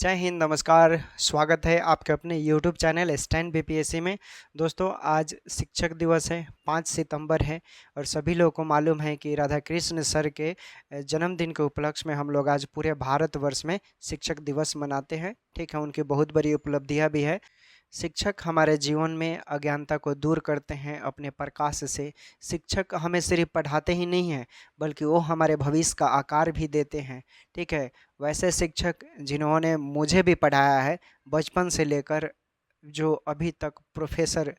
जय हिंद, नमस्कार। स्वागत है आपके अपने YouTube चैनल स्टैंड बीपीएससी में। दोस्तों, आज शिक्षक दिवस है, 5 सितंबर है और सभी लोगों को मालूम है कि राधा कृष्ण सर के जन्मदिन के उपलक्ष्य में हम लोग आज पूरे भारतवर्ष में शिक्षक दिवस मनाते हैं। ठीक है, उनकी बहुत बड़ी उपलब्धियां भी है। शिक्षक हमारे जीवन में अज्ञानता को दूर करते हैं अपने प्रकाश से। शिक्षक हमें सिर्फ पढ़ाते ही नहीं हैं, बल्कि वो हमारे भविष्य का आकार भी देते हैं। ठीक है, वैसे शिक्षक जिन्होंने मुझे भी पढ़ाया है बचपन से लेकर, जो अभी तक प्रोफेसर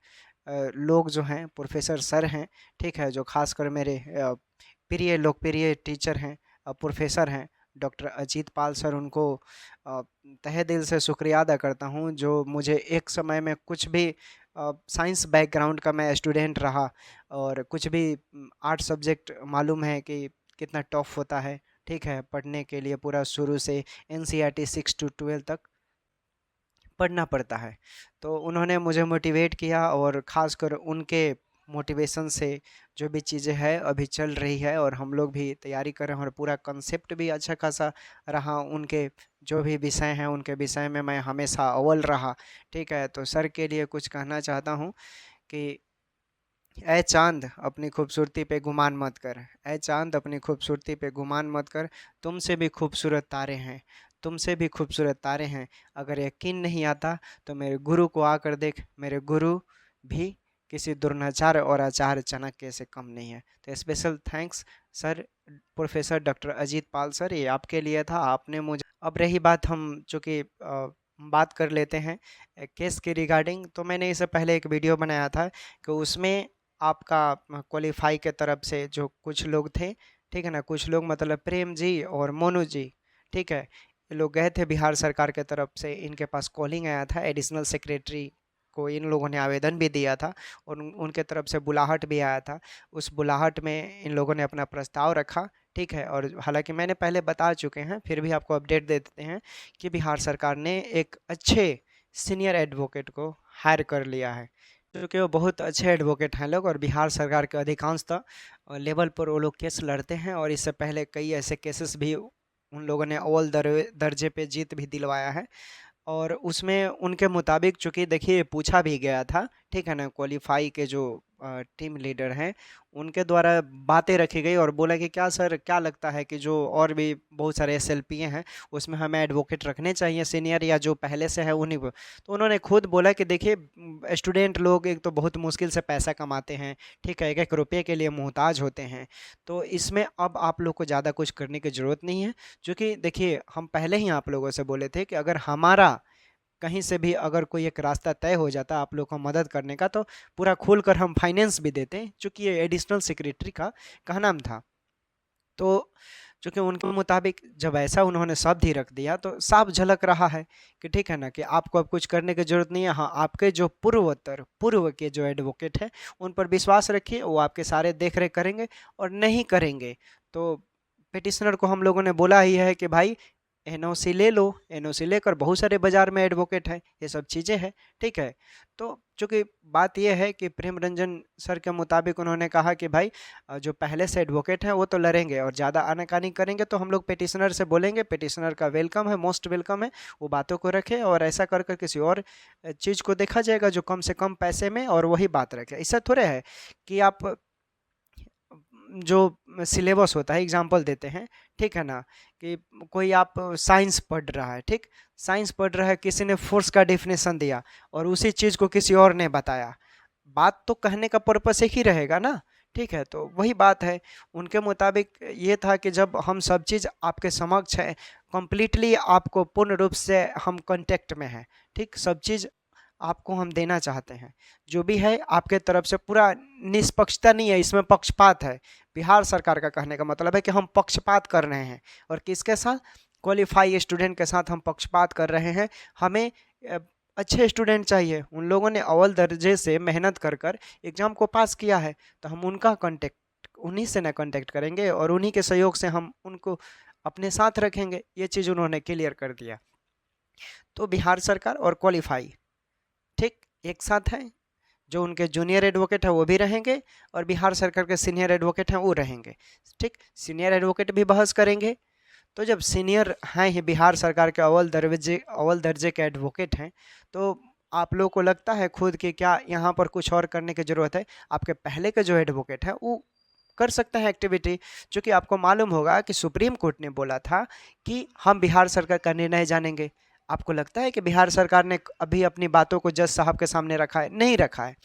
लोग जो हैं, प्रोफेसर सर हैं। ठीक है, जो खासकर मेरे प्रिय लोकप्रिय टीचर हैं, प्रोफेसर हैं, डॉक्टर अजीत पाल सर, उनको तहे दिल से शुक्रिया अदा करता हूँ, जो मुझे एक समय में कुछ भी साइंस बैकग्राउंड का मैं स्टूडेंट रहा और कुछ भी आर्ट सब्जेक्ट मालूम है कि कितना टफ होता है। ठीक है, पढ़ने के लिए पूरा शुरू से एनसीईआरटी 6 to 12 तक पढ़ना पड़ता है। तो उन्होंने मुझे मोटिवेट किया और ख़ासकर उनके मोटिवेशन से जो भी चीज़ें हैं अभी चल रही है और हम लोग भी तैयारी कर रहे हैं और पूरा कंसेप्ट भी अच्छा खासा रहा। उनके जो भी विषय हैं उनके विषय में मैं हमेशा अव्वल रहा। ठीक है, तो सर के लिए कुछ कहना चाहता हूँ कि ऐ चांद अपनी खूबसूरती पे गुमान मत कर, ऐ चांद अपनी खूबसूरती पे गुमान मत कर, तुमसे भी खूबसूरत तारे हैं, तुमसे भी खूबसूरत तारे हैं। अगर यकीन नहीं आता तो मेरे गुरु को आकर देख, मेरे गुरु भी किसी दुर्नाचार और आचार चाणक्य से कम नहीं है। तो special thanks sir, professor doctor Ajit Pal sir, ये आपके लिए था। आपने मुझे, अब रही बात, हम चूँकि बात कर लेते हैं केस के रिगार्डिंग। तो मैंने इससे पहले एक वीडियो बनाया था कि उसमें आपका क्वालिफाई के तरफ से जो कुछ लोग थे, ठीक है ना, कुछ लोग मतलब प्रेम जी और मोनू जी, ठीक है, ये लोग गए थे बिहार सरकार के तरफ से, इनके पास कॉलिंग आया था, एडिशनल सेक्रेटरी को इन लोगों ने आवेदन भी दिया था और उनके तरफ से बुलाहट भी आया था। उस बुलाहट में इन लोगों ने अपना प्रस्ताव रखा। ठीक है, और हालांकि मैंने पहले बता चुके हैं, फिर भी आपको अपडेट दे देते हैं कि बिहार सरकार ने एक अच्छे सीनियर एडवोकेट को हायर कर लिया है, क्योंकि वो बहुत अच्छे एडवोकेट हैं लोग और बिहार सरकार के अधिकांशतः लेवल पर वो लोग केस लड़ते हैं और इससे पहले कई ऐसे केसेस भी उन लोगों ने अव्वल दर्जे पे जीत भी दिलवाया है। और उसमें उनके मुताबिक, चूँकि देखिए पूछा भी गया था, ठीक है ना, क्वालिफ़ाई के जो टीम लीडर हैं, उनके द्वारा बातें रखी गई और बोला कि क्या सर, क्या लगता है कि जो और भी बहुत सारे एसएलपीए हैं, उसमें हमें एडवोकेट रखने चाहिए सीनियर, या जो पहले से है उन्हीं को। तो उन्होंने खुद बोला कि देखिए, स्टूडेंट लोग एक तो बहुत मुश्किल से पैसा कमाते हैं, ठीक है, एक-एक रुपए के लिए मोहताज होते हैं। तो इसमें अब आप लोग को ज़्यादा कुछ करने की ज़रूरत नहीं है, क्योंकि देखिए हम पहले ही आप लोगों से बोले थे कि अगर हमारा कहीं से भी अगर कोई एक रास्ता तय हो जाता आप लोग को मदद करने का, तो पूरा खोल कर हम फाइनेंस भी देते हैं, चूँकि ये एडिशनल सेक्रेटरी का कहनाम था। तो चूँकि उनके मुताबिक जब ऐसा उन्होंने शब्द ही रख दिया, तो साफ झलक रहा है कि ठीक है ना, कि आपको अब कुछ करने की ज़रूरत नहीं है। हाँ, आपके जो पूर्व के जो एडवोकेट हैं, उन पर विश्वास रखिए, वो आपके सारे देख-रेख करेंगे और नहीं करेंगे तो पिटिशनर को हम लोगों ने बोला ही है कि भाई एनओसी ले लो, एनओसी लेकर बहुत सारे बाज़ार में एडवोकेट हैं, ये सब चीज़ें हैं, ठीक है। तो चूँकि बात ये है कि प्रेम रंजन सर के मुताबिक उन्होंने कहा कि भाई जो पहले से एडवोकेट हैं वो तो लड़ेंगे और ज़्यादा आनाकानी करेंगे तो हम लोग पिटिशनर से बोलेंगे, पिटिशनर का वेलकम है, मोस्ट वेलकम है, वो बातों को रखे और ऐसा कर कर किसी और चीज़ को देखा जाएगा जो कम से कम पैसे में और वही बात रखे। ऐसा थोड़े है कि आप जो सिलेबस होता है, एग्जाम्पल देते हैं, ठीक है ना, कि कोई आप साइंस पढ़ रहा है, ठीक, साइंस पढ़ रहा है, किसी ने फोर्स का डेफिनेशन दिया और उसी चीज़ को किसी और ने बताया, बात तो कहने का पर्पस एक ही रहेगा ना। ठीक है, तो वही बात है। उनके मुताबिक ये था कि जब हम सब चीज़ आपके समक्ष है, कंप्लीटली आपको पूर्ण रूप से हम कांटेक्ट में हैं, ठीक, सब चीज़ आपको हम देना चाहते हैं, जो भी है आपके तरफ से पूरा निष्पक्षता नहीं है, इसमें पक्षपात है। बिहार सरकार का कहने का मतलब है कि हम पक्षपात कर रहे हैं और किसके साथ, क्वालिफाई स्टूडेंट के साथ हम पक्षपात कर रहे हैं। हमें अ, अच्छे स्टूडेंट चाहिए, उन लोगों ने अव्वल दर्जे से मेहनत कर कर एग्ज़ाम को पास किया है, तो हम उनका कांटेक्ट, उन्हीं से ना कांटेक्ट करेंगे और उन्हीं के सहयोग से हम उनको अपने साथ रखेंगे। ये चीज़ उन्होंने क्लियर कर दिया। तो बिहार सरकार और क्वालिफाई, ठीक, एक साथ हैं। जो उनके जूनियर एडवोकेट हैं वो भी रहेंगे और बिहार सरकार के सीनियर एडवोकेट हैं वो रहेंगे, ठीक। सीनियर एडवोकेट भी बहस करेंगे, तो जब सीनियर हैं ही बिहार सरकार के अव्वल दर्जे के एडवोकेट हैं, तो आप लोगों को लगता है खुद कि क्या यहाँ पर कुछ और करने की ज़रूरत है? आपके पहले के जो एडवोकेट है वो कर सकते हैं एक्टिविटी, क्योंकि आपको मालूम होगा कि सुप्रीम कोर्ट ने बोला था कि हम बिहार सरकार का निर्णय जानेंगे। आपको लगता है कि बिहार सरकार ने अभी अपनी बातों को जज साहब के सामने रखा है? नहीं रखा है।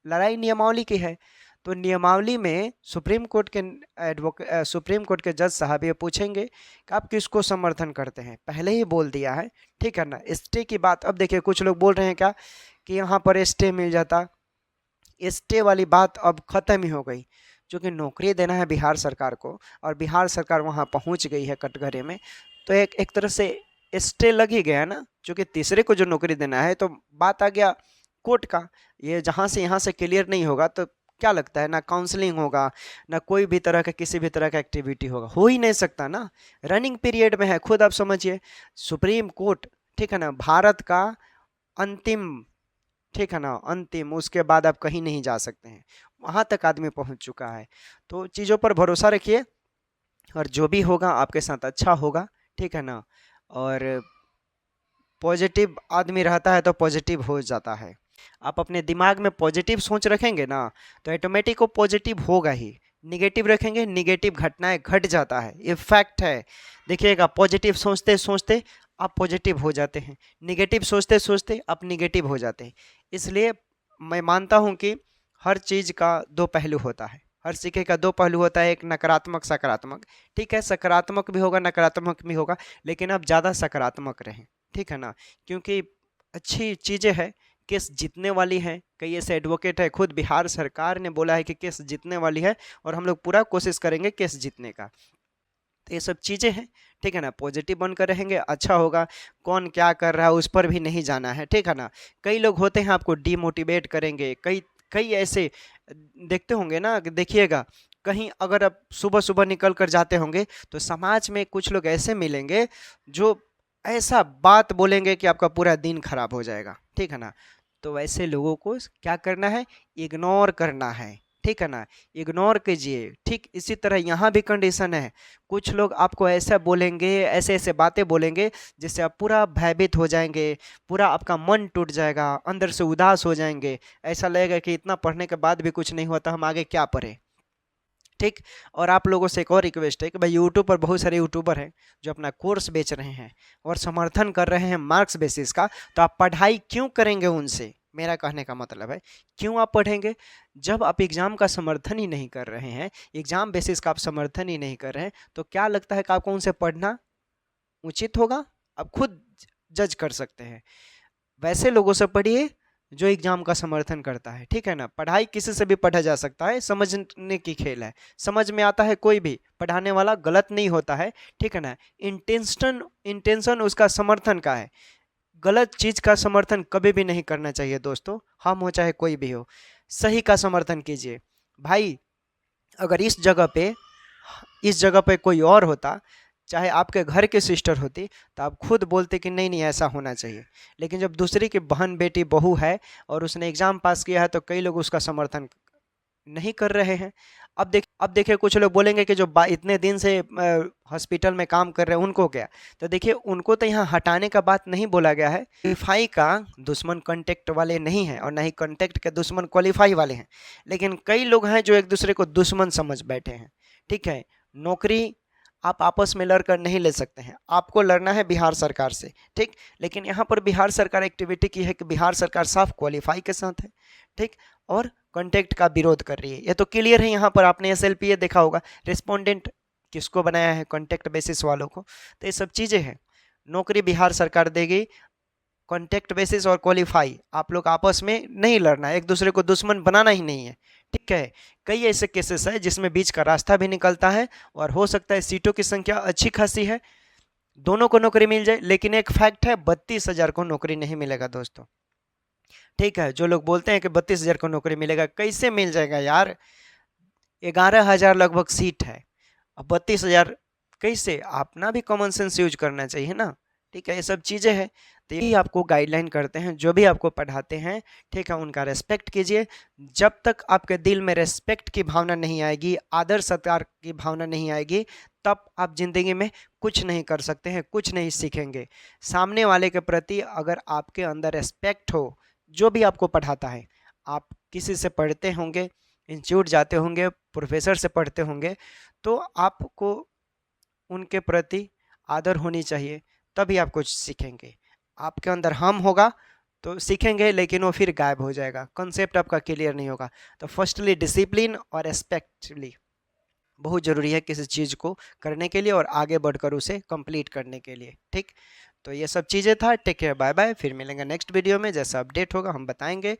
लड़ाई नियमावली की है। तो नियमावली में सुप्रीम कोर्ट के जज साहब ये पूछेंगे कि आप किसको समर्थन करते हैं। पहले ही बोल दिया है, ठीक है ना। स्टे की बात अब देखिए, कुछ लोग बोल रहे हैं क्या कि यहाँ पर स्टे मिल जाता। स्टे वाली बात अब खत्म ही हो गई, क्योंकि नौकरी देना है बिहार सरकार को और बिहार सरकार वहाँ पहुँच गई है कटघरे में। तो एक तरह से स्टे लग ही गया ना, क्योंकि तीसरे को जो नौकरी देना है। तो बात आ गया कोर्ट का। ये जहाँ से यहाँ से क्लियर नहीं होगा तो क्या लगता है ना काउंसलिंग होगा, ना कोई भी तरह का किसी भी तरह का एक्टिविटी होगा, हो ही नहीं सकता ना। रनिंग पीरियड में है, खुद आप समझिए। सुप्रीम कोर्ट, ठीक है ना, भारत का अंतिम, ठीक है ना, अंतिम, उसके बाद आप कहीं नहीं जा सकते हैं, वहाँ तक आदमी पहुँच चुका है। तो चीज़ों पर भरोसा रखिए और जो भी होगा आपके साथ अच्छा होगा, ठीक है ना। और पॉजिटिव आदमी रहता है तो पॉजिटिव हो जाता है। आप अपने दिमाग में पॉजिटिव सोच रखेंगे ना तो ऑटोमेटिक वो पॉजिटिव होगा ही। निगेटिव रखेंगे, निगेटिव घटनाएं घट जाता है, ये फैक्ट है। देखिएगा, पॉजिटिव सोचते सोचते आप पॉजिटिव हो जाते हैं, निगेटिव सोचते सोचते आप निगेटिव हो जाते हैं। इसलिए मैं मानता हूँ कि हर चीज़ का दो पहलू होता है, हर सिक्के का दो पहलू होता है, एक नकारात्मक सकारात्मक। ठीक है, सकारात्मक भी होगा नकारात्मक भी होगा, लेकिन आप ज़्यादा सकारात्मक रहें, ठीक है ना। क्योंकि अच्छी चीज़ें हैं, केस जीतने वाली है। कई ऐसे एडवोकेट है, खुद बिहार सरकार ने बोला है कि केस जीतने वाली है और हम लोग पूरा कोशिश करेंगे केस जीतने का। तो ये सब चीज़ें हैं, ठीक है ना। पॉजिटिव बनकर रहेंगे, अच्छा होगा। कौन क्या कर रहा है उस पर भी नहीं जाना है, ठीक है ना। कई लोग होते हैं आपको डीमोटिवेट करेंगे, कई कई ऐसे देखते होंगे ना, देखिएगा कहीं अगर आप सुबह सुबह निकल कर जाते होंगे तो समाज में कुछ लोग ऐसे मिलेंगे जो ऐसा बात बोलेंगे कि आपका पूरा दिन खराब हो जाएगा, ठीक है ना। तो वैसे लोगों को क्या करना है? इग्नोर करना है, ठीक है ना। इग्नोर कीजिए। ठीक इसी तरह यहाँ भी कंडीशन है, कुछ लोग आपको ऐसा बोलेंगे, ऐसे ऐसे बातें बोलेंगे जिससे आप पूरा भयभीत हो जाएंगे, पूरा आपका मन टूट जाएगा, अंदर से उदास हो जाएंगे। ऐसा लगेगा कि इतना पढ़ने के बाद भी कुछ नहीं होता, हम आगे क्या पढ़ें, ठीक। और आप लोगों से एक और रिक्वेस्ट है कि भाई यूट्यूब पर बहुत सारे यूट्यूबर हैं जो अपना कोर्स बेच रहे हैं और समर्थन कर रहे हैं मार्क्स बेसिस का। तो आप पढ़ाई क्यों करेंगे उनसे? मेरा कहने का मतलब है, क्यों आप पढ़ेंगे जब आप एग्ज़ाम का समर्थन ही नहीं कर रहे हैं, एग्ज़ाम बेसिस का आप समर्थन ही नहीं कर रहे हैं, तो क्या लगता है कि आपको उनसे पढ़ना उचित होगा? आप खुद जज कर सकते हैं। वैसे लोगों से पढ़िए जो एग्जाम का समर्थन करता है, ठीक है ना। पढ़ाई किसी से भी पढ़ा जा सकता है, समझने की खेल है, समझ में आता है कोई भी पढ़ाने वाला, गलत नहीं होता है, ठीक है ना। इंटेंशन इंटेंशन उसका समर्थन का है, गलत चीज़ का समर्थन कभी भी नहीं करना चाहिए दोस्तों। हम हो चाहे कोई भी हो, सही का समर्थन कीजिए। भाई अगर इस जगह पे कोई और होता, चाहे आपके घर की सिस्टर होती, तो आप खुद बोलते कि नहीं नहीं ऐसा होना चाहिए। लेकिन जब दूसरी की बहन बेटी बहू है और उसने एग्ज़ाम पास किया है तो कई लोग उसका समर्थन नहीं कर रहे हैं। अब देखिए कुछ लोग बोलेंगे कि जो इतने दिन से हॉस्पिटल में काम कर रहे हैं उनको क्या। तो देखिए उनको तो यहाँ हटाने का बात नहीं बोला गया है। क्वालिफाई का दुश्मन कॉन्टेक्ट वाले नहीं हैं और ना ही कॉन्टेक्ट के दुश्मन क्वालिफाई वाले हैं। लेकिन कई लोग हैं जो एक दूसरे को दुश्मन समझ बैठे हैं, ठीक है। नौकरी आप आपस में लड़कर नहीं ले सकते हैं, आपको लड़ना है बिहार सरकार से, ठीक। लेकिन यहाँ पर बिहार सरकार एक्टिविटी की है कि बिहार सरकार साफ क्वालिफाई के साथ है, ठीक, और कॉन्टेक्ट का विरोध कर रही है। ये तो क्लियर है। यहाँ पर आपने SLPA देखा होगा, रिस्पोंडेंट किसको बनाया है? कॉन्टेक्ट बेसिस वालों को। तो ये सब चीज़ें हैं। नौकरी बिहार सरकार देगी, कॉन्टेक्ट बेसिस और क्वालिफाई आप लोग आपस में नहीं लड़ना है, एक दूसरे को दुश्मन बनाना ही नहीं है, ठीक है। कई ऐसे केसेस है जिसमें बीच का रास्ता भी निकलता है और हो सकता है सीटों की संख्या अच्छी खासी है, दोनों को नौकरी मिल जाए। लेकिन एक फैक्ट है, 32,000 को नौकरी नहीं मिलेगा दोस्तों, ठीक है। जो लोग बोलते हैं कि 32,000 को नौकरी मिलेगा, कैसे मिल जाएगा यार? 11,000 लगभग सीट है, अब 32,000 कैसे? अपना भी कॉमन सेंस यूज करना चाहिए ना, ठीक है, ये सब चीज़ें हैं। तो यही आपको गाइडलाइन करते हैं, जो भी आपको पढ़ाते हैं, ठीक है, उनका रेस्पेक्ट कीजिए। जब तक आपके दिल में रेस्पेक्ट की भावना नहीं आएगी, आदर सत्कार की भावना नहीं आएगी, तब आप ज़िंदगी में कुछ नहीं कर सकते हैं, कुछ नहीं सीखेंगे। सामने वाले के प्रति अगर आपके अंदर रेस्पेक्ट हो, जो भी आपको पढ़ाता है, आप किसी से पढ़ते होंगे, इंस्टीट्यूट जाते होंगे, प्रोफेसर से पढ़ते होंगे, तो आपको उनके प्रति आदर होनी चाहिए, तभी आप कुछ सीखेंगे। आपके अंदर हम होगा तो सीखेंगे, लेकिन वो फिर गायब हो जाएगा, कॉन्सेप्ट आपका क्लियर नहीं होगा। तो फर्स्टली डिसिप्लिन और रेस्पेक्टली बहुत ज़रूरी है किसी चीज़ को करने के लिए और आगे बढ़कर उसे कंप्लीट करने के लिए। ठीक, तो ये सब चीज़ें था। टेक केयर, बाय बाय, फिर मिलेंगे नेक्स्ट वीडियो में। जैसा अपडेट होगा हम बताएंगे।